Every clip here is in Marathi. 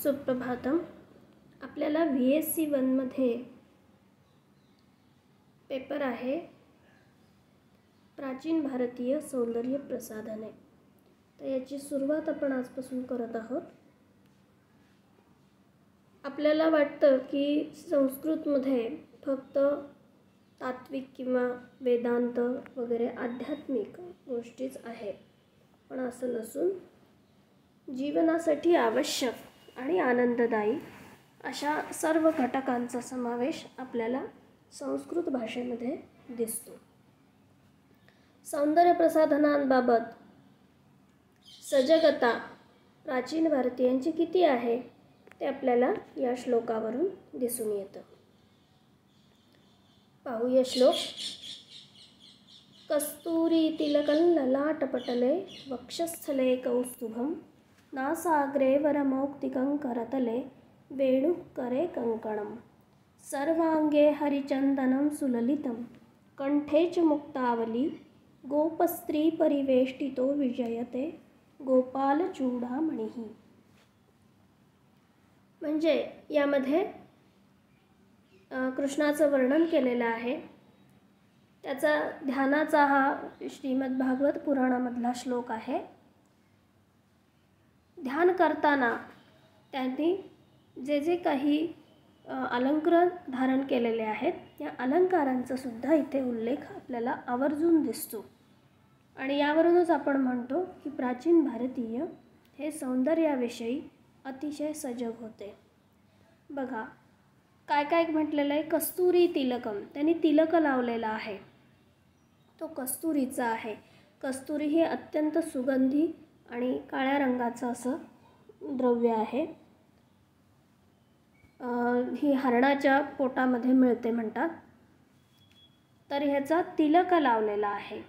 सुप्रभातम. आपल्याला VSC 1 मध्ये पेपर आहे प्राचीन भारतीय सौंदर्य प्रसाधने. तर याची सुरुवात आपण आजपासून करत आहोत. आपल्याला वाटतं की संस्कृतमध्ये फक्त तात्विक किंवा वेदांत वगैरे आध्यात्मिक गोष्टीच आहेत, पण असं नसून जीवनासाठी आवश्यक आणि आनंददायी अशा सर्व घटकांचा समावेश आपल्याला संस्कृत भाषेमध्ये दिसतो. सौंदर्य प्रसाधनांबाबत सजगता प्राचीन भारतीयांची किती आहे ते आपल्याला या श्लोकावरून दिसून येतं. पाहूया श्लोक. कस्तूरी तिलकं ललाटपटले वक्षस्थले कौस्तुभं नासाग्रे वरमौक्तिकं करतले वेणुकरे कंकणं सर्वांगे हरिचन्दनं सुललितं कंठे च मुक्तावली गोपस्त्री परिवेष्टितो विजयते गोपालचूडामणिः. म्हणजे यामध्ये कृष्णाचं वर्णन केलेलं आहे. त्याचा ध्यानाचा हा श्रीमद भागवत पुराणामधला श्लोक आहे. ध्यान करताना त्यांनी जे काही अलंकार धारण केलेले आहेत या अलंकारांचा सुद्धा इथे उल्लेख आपल्याला आवर्जून दिसतो. आणि यावरूनच आपण म्हणतो की प्राचीन भारतीय हे सौंदर्याविषयी अतिशय सजग होते. बघा काय काय म्हटलेलं आहे. कस्तुरी तिलकम, त्यांनी तिलक लावलेला आहे, तो कस्तुरीचा आहे. कस्तुरी हे अत्यंत सुगंधी आणि काळ्या रंगाचं असं द्रव्य आहे. ही हरणाच्या पोटामध्ये मिळते म्हणतात. तर ह्याचा तिलक लावलेला आहे.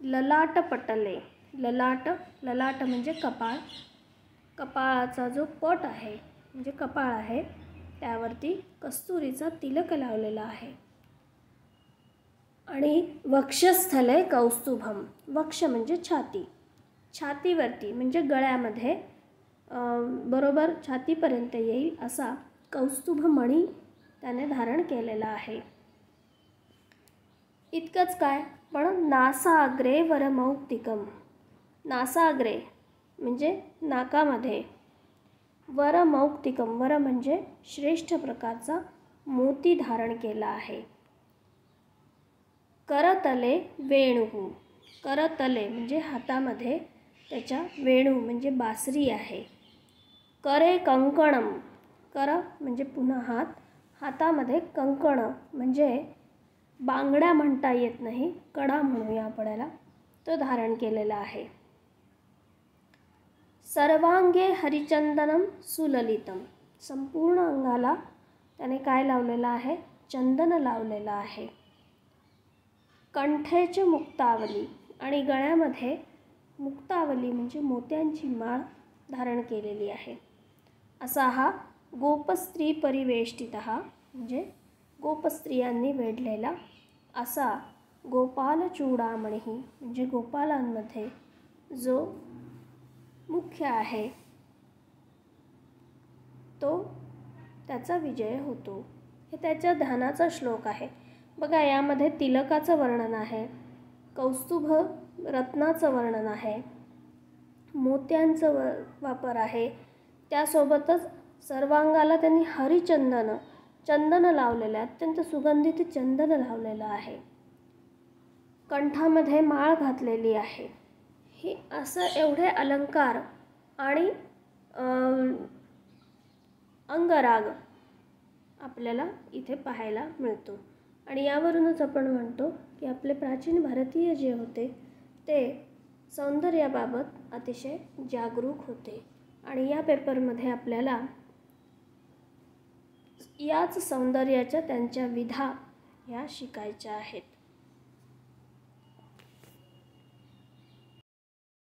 ललाट पटले, ललाट म्हणजे कपाळ, कपाळाचा जो पट आहे म्हणजे कपाळ आहे त्यावरती कस्तुरीचा तिलक लावलेला आहे. आणि वक्षस्थले कौस्तुभम, वक्ष म्हणजे छाती, छातीवरती म्हणजे गळ्यामध्ये बरोबर छातीपर्यंत येईल असा कौस्तुभ मणी त्याने धारण केलेला आहे. इतकंच काय, पण नासाग्रे वरमौक्तिकम, नासाग्रे म्हणजे नाकामध्ये, वरमौक्तिकम, वर म्हणजे श्रेष्ठ प्रकारचा मोती धारण केला आहे. करतले वेणुः, करतले म्हणजे हातामध्ये त्याच्या वेणू म्हणजे बासरी आहे. करे कंकणम, कर म्हणजे पुन्हा हात, हातामध्ये कंकण म्हणजे बांगड्या म्हणता येत नाही, कडा म्हणूया आपल्याला, तो धारण केलेला आहे. सर्वांगे हरिचंदनम सुललितम, संपूर्ण अंगाला त्याने काय लावलेलं आहे, चंदन लावलेलं आहे. कंठेच मुक्तावली, आणि गळ्यामध्ये मुक्तावली म्हणजे मोत्यांची माळ धारण केलेली आहे. असा हा गोपस्त्री परिवेष्टितः म्हणजे गोपस्त्रियांनी वेढलेला असा गोपालचूडामणिः म्हणजे गोपालांमध्ये जो मुख्य आहे तो त्याचा विजय होतो. हे त्याच्या ध्यानाचा श्लोक आहे. बघा यामध्ये तिलकाचं वर्णन आहे, कौस्तुभ रत्नाचं वर्णन आहे, मोत्यांचं वापर आहे, त्यासोबतच सर्वांगाला त्यांनी हरिचंदन, चंदन लावलेलं आहे, अत्यंत सुगंधित चंदन लावलेलं आहे, कंठामध्ये माळ घातलेली आहे. हे असं एवढे अलंकार आणि अंगराग आपल्याला इथे पाहायला मिळतो. आणि यावरूनच आपण म्हणतो की आपले प्राचीन भारतीय जे होते ते सौंदर्याबाबत अतिशय जागरूक होते. आणि या पेपरमध्ये आपल्याला याच सौंदर्याच्या त्यांच्या विधा ह्या शिकायच्या आहेत.